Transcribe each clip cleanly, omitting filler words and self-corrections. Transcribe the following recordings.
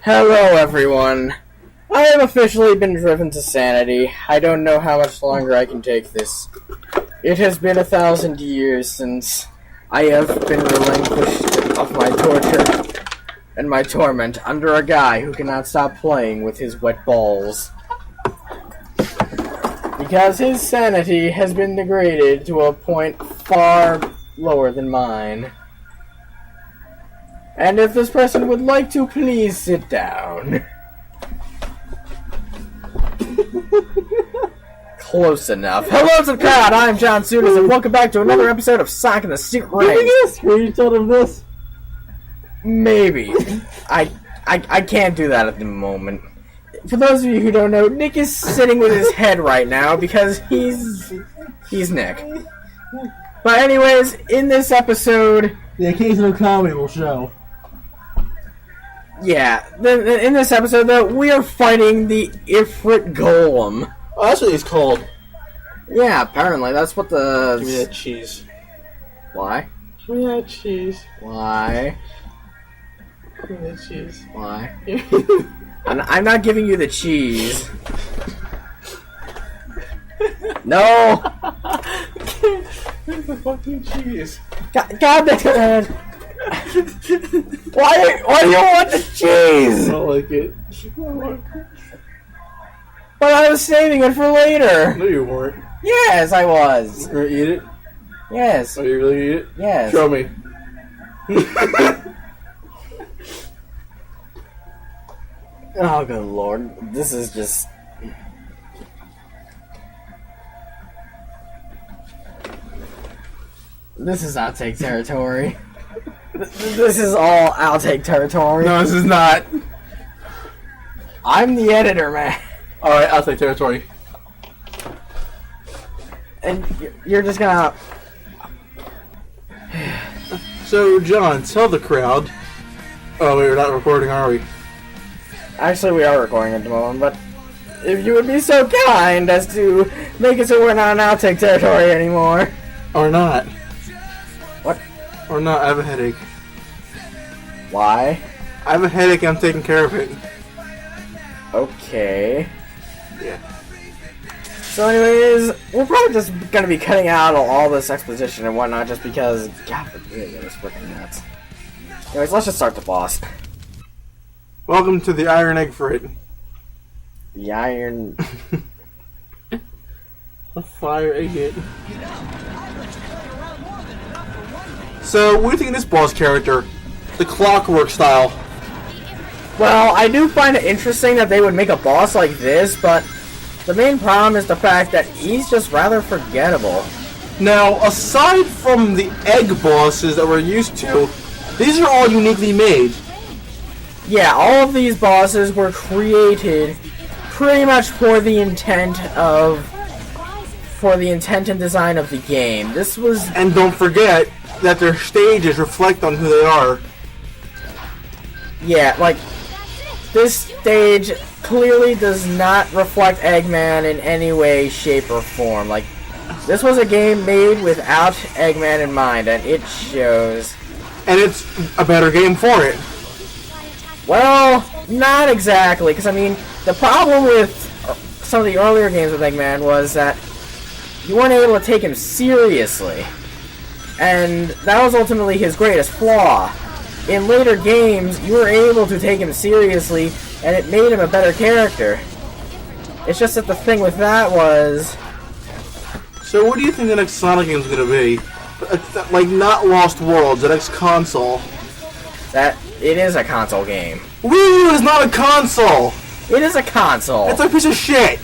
Hello, everyone. I have officially been driven to sanity. I don't know how much longer I can take this. It has been 1,000 years since I have been relinquished of my torture and my torment under a guy who cannot stop playing with his wet balls. Because his sanity has been degraded to a point far lower than mine. And if this person would like to, please sit down. Close enough. Hello to the crowd, I'm John Sudas, and welcome back to another episode of Sonic and the Secret Rings. Can you tell them this? Maybe. I can't do that at the moment. For those of you who don't know, Nick is sitting with his head right now because he's Nick. But anyways, in this episode... The occasional comedy will show. Yeah, in this episode, though, we are fighting the Ifrit Golem. Oh, that's what he's called. Yeah, apparently, that's what the... Give me that cheese. Why? Give me that cheese. Why? Give me that cheese. Why? I'm not giving you the cheese. No! Give the fucking cheese. God damn it! Why do you want the cheese? I don't like it. But I was saving it for later. No, you weren't. Yes, I was. You're gonna eat it? Yes. Are you really gonna eat it? Yes. Show me. Oh, good lord. This is just... This is outtake territory. This is all outtake territory. No, this is not. I'm the editor, man. Alright, I'll take territory. And you're just gonna... So, John, tell the crowd. Oh, wait, we're not recording, are we? Actually, we are recording at the moment, but if you would be so kind as to make it so we're not in outtake territory anymore. Or not. What? Or not, I have a headache. Why? I have a headache and I'm taking care of it. Okay. Yeah. So anyways, we're probably just gonna be cutting out all this exposition and whatnot just because, God forbid, it was freaking nuts. Anyways, let's just start the boss. Welcome to the Iron Egg Frit. The Iron... A fire egg. So, what do you think of this boss character? The Clockwork style. Well, I do find it interesting that they would make a boss like this, but the main problem is the fact that he's just rather forgettable. Now, aside from the egg bosses that we're used to, these are all uniquely made. Yeah, all of these bosses were created pretty much for the intent and design of the game. This was... And don't forget that their stages reflect on who they are. Yeah, like, this stage clearly does not reflect Eggman in any way, shape, or form. Like, this was a game made without Eggman in mind, and it shows. And it's a better game for it. Well, not exactly, because, I mean, the problem with some of the earlier games with Eggman was that you weren't able to take him seriously. And that was ultimately his greatest flaw. In later games, you were able to take him seriously, and it made him a better character. It's just that the thing with that was... So what do you think the next Sonic game is going to be? Like, not Lost Worlds, the next console. That it is a console game. Wii U is not a console! It is a console! It's a piece of shit!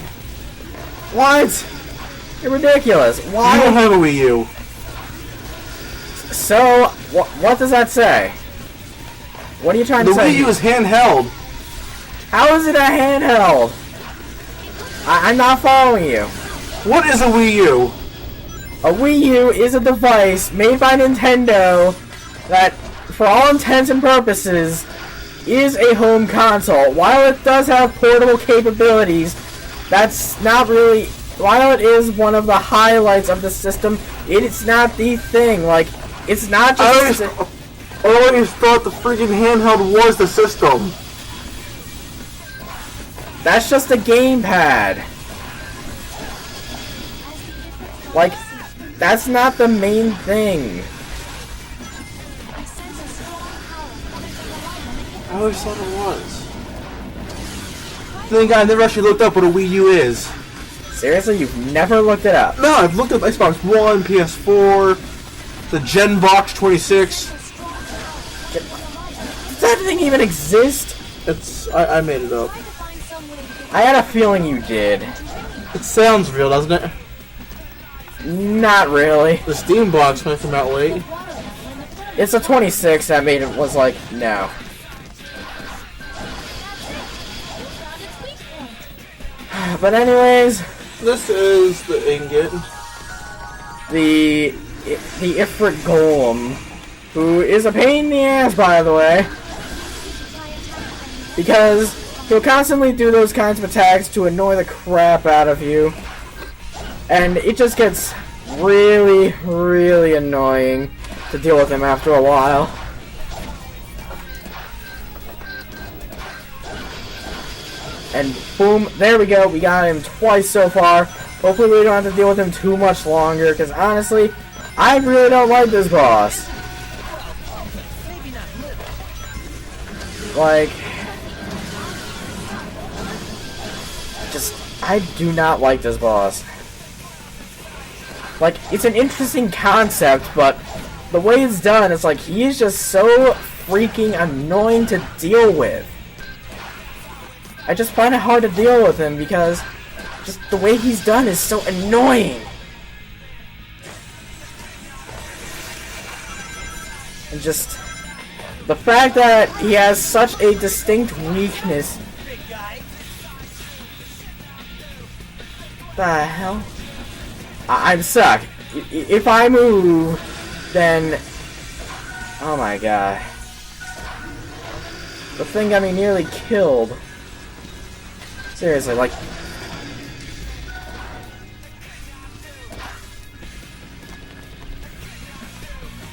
What? You're ridiculous. Why? I don't have a Wii U. So, what does that say? What are you trying to say? The Wii U is handheld. How is it a handheld? I'm not following you. What is a Wii U? A Wii U is a device made by Nintendo that, for all intents and purposes, is a home console. While it does have portable capabilities, that's not really... While it is one of the highlights of the system, it's not the thing. Like, it's not just... I always thought the freaking handheld was the system. That's just a gamepad. Like, that's not the main thing. I always thought it was. Then again, I never actually looked up what a Wii U is. Seriously, you've never looked it up? No, I've looked up Xbox One, PS4, the Gen Box 26. Does that thing even exist? I made it up. I had a feeling you did. It sounds real, doesn't it? Not really. The Steam box might come out late. It's a 26 that made it was like, no. But anyways, this is the ingot. The Ifrit Golem, who is a pain in the ass, by the way, because he'll constantly do those kinds of attacks to annoy the crap out of you, and it just gets really, really annoying to deal with him after a while. And boom, there we go, we got him twice so far. Hopefully we don't have to deal with him too much longer, because honestly, I really don't like this boss. Like, I do not like this boss. Like, it's an interesting concept, but the way it's done, it's like, he is just so freaking annoying to deal with. I just find it hard to deal with him because just the way he's done is so annoying. And just the fact that he has such a distinct weakness. The hell? I'm stuck. If I move, then oh my god. The thing got me nearly killed. Seriously, like...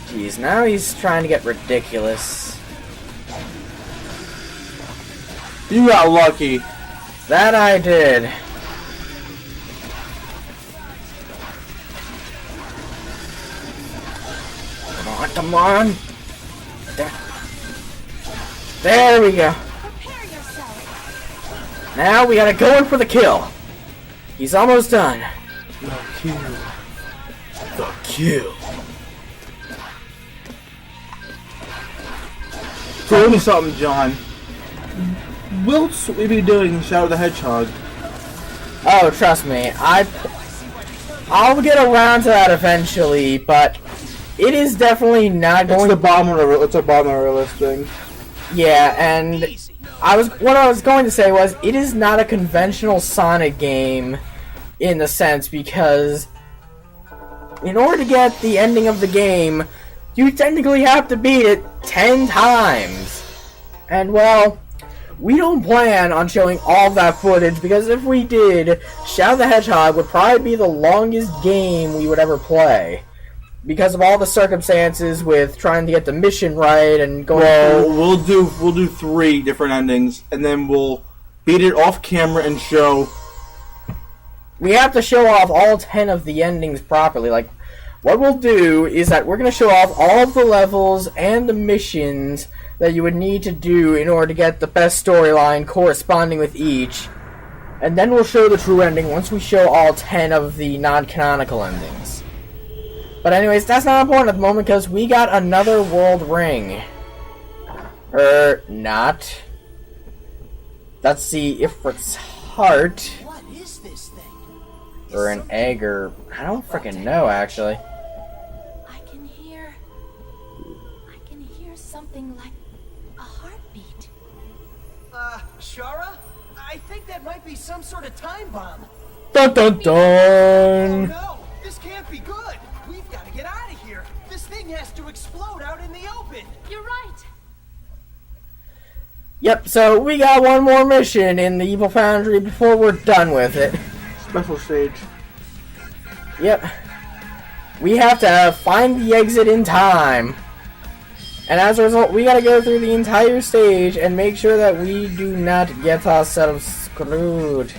Jeez, now he's trying to get ridiculous. You got lucky. That I did. Come on, come on! There we go. Now we gotta go in for the kill. He's almost done. The kill. The kill. Tell me something, John. What will we be doing Shadow the Hedgehog? Oh, trust me, I'll get around to that eventually, but it is definitely not going. It's the bottom of our list thing. Yeah, and what I was going to say was, it is not a conventional Sonic game in the sense, because in order to get the ending of the game, you technically have to beat it 10 times. And well, we don't plan on showing all of that footage, because if we did, Shadow the Hedgehog would probably be the longest game we would ever play. Because of all the circumstances with trying to get the mission right and going through... we'll do 3 different endings, and then we'll beat it off camera and show... We have to show off all 10 of the endings properly. Like, what we'll do is that we're going to show off all of the levels and the missions that you would need to do in order to get the best storyline corresponding with each. And then we'll show the true ending once we show all 10 of the non-canonical endings. But anyways, that's not important at the moment because we got another world ring. Not. That's the Ifrit's heart. What is this thing? Or an egg, or I don't freaking know actually. I can hear something like a heartbeat. Shara? I think that might be some sort of time bomb. Dun dun Oh dun! no! This can't be good! We've got to get out of here! This thing has to explode out in the open! You're right. Yep, so we got one more mission in the Evil Foundry before we're done with it. Special stage. Yep. We have to find the exit in time. And as a result, we gotta go through the entire stage and make sure that we do not get ourselves screwed.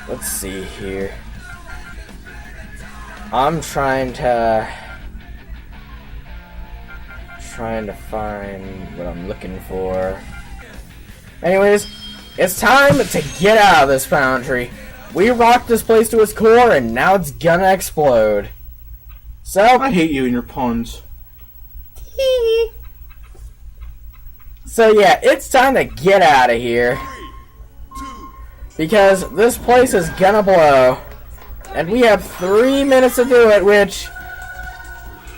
Let's see here. I'm trying to find what I'm looking for. Anyways, it's time to get out of this foundry. We rocked this place to its core, and now it's gonna explode. So I hate you and your puns. So yeah, it's time to get out of here. Because this place is gonna blow. And we have 3 minutes to do it, which,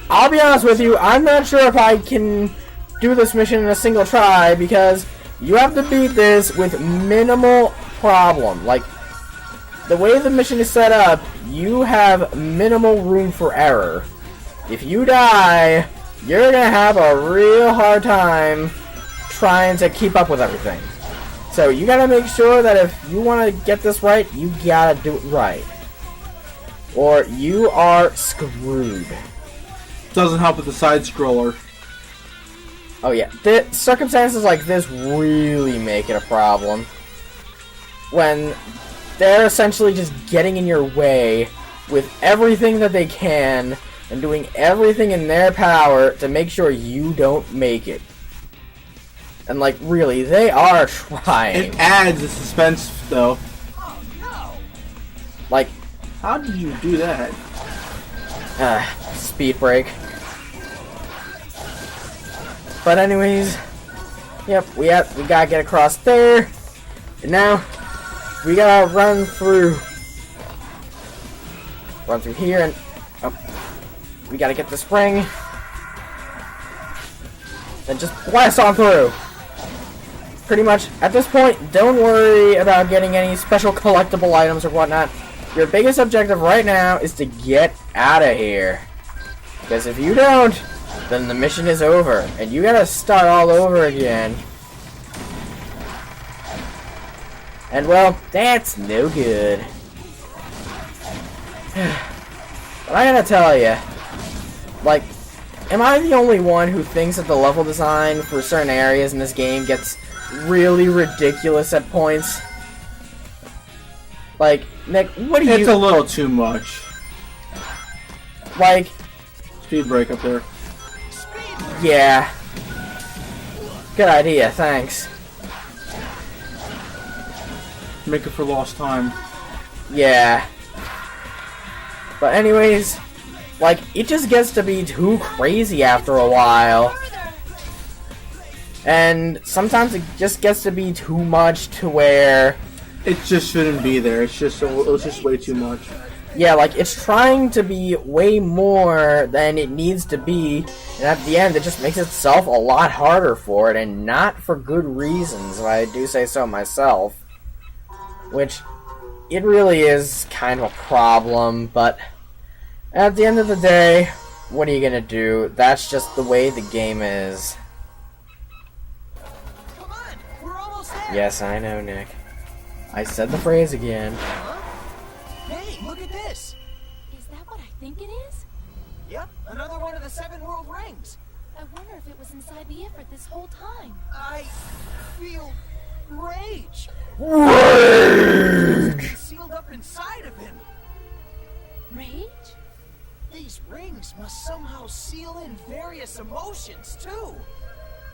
I'll be honest with you, I'm not sure if I can do this mission in a single try, because you have to beat this with minimal problem. Like, the way the mission is set up, you have minimal room for error. If you die, you're gonna have a real hard time trying to keep up with everything. So you gotta make sure that if you want to get this right, you gotta do it right. Or you are screwed. Doesn't help with the side scroller. Oh yeah, circumstances like this really make it a problem. When they're essentially just getting in your way with everything that they can and doing everything in their power to make sure you don't make it. And like, really, they are trying. It adds the suspense, though. Oh no! Like, how did you do that? Speed break. But anyways, yep, we gotta get across there. And now we gotta run through here, and we gotta get the spring. Then just blast on through. Pretty much, at this point, don't worry about getting any special collectible items or whatnot. Your biggest objective right now is to get out of here. Because if you don't, then the mission is over, and you gotta start all over again. And well, that's no good. But I gotta tell you, like, am I the only one who thinks that the level design for certain areas in this game gets really ridiculous at points? Like, Nick, what do you... It's a little too much. Like... Speed break up there. Yeah. Good idea, thanks. Make it for lost time. Yeah. But anyways, like, it just gets to be too crazy after a while. And sometimes it just gets to be too much to where... It just shouldn't be there. It was just way too much. Yeah, like, it's trying to be way more than it needs to be, and at the end it just makes itself a lot harder for it, and not for good reasons, if I do say so myself. Which, it really is kind of a problem, but at the end of the day, what are you gonna do? That's just the way the game is. Come on, we're almost there. Yes, I know, Nick. I said the phrase again. Hey, look at this. Is that what I think it is? Yep, another one of the 7 world rings. I wonder if it was inside the Ifrit this whole time. I feel rage. Rage! It's sealed up inside of him. Rage? These rings must somehow seal in various emotions, too.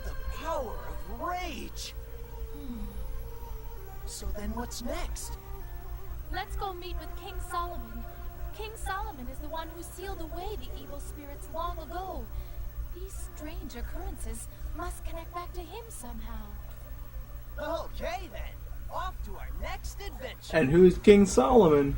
The power of rage. So then what's next? Let's go meet with King Solomon. King Solomon is the one who sealed away the evil spirits long ago. These strange occurrences must connect back to him somehow. Okay then, off to our next adventure. And who's King Solomon?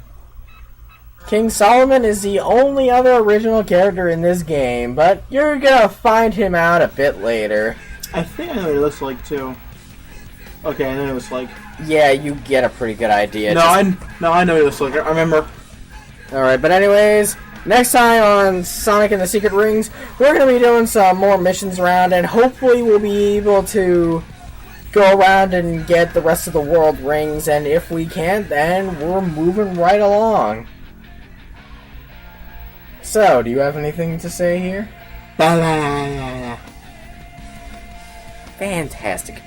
King Solomon is the only other original character in this game, but you're gonna find him out a bit later. I think I know what he looks like too. Okay, I know what he looks like. Yeah, you get a pretty good idea. No, I know what he looks like. I remember. Alright, but anyways, next time on Sonic and the Secret Rings, we're going to be doing some more missions around, and hopefully we'll be able to go around and get the rest of the world rings, and if we can't, then we're moving right along. So, do you have anything to say here? Fantastic.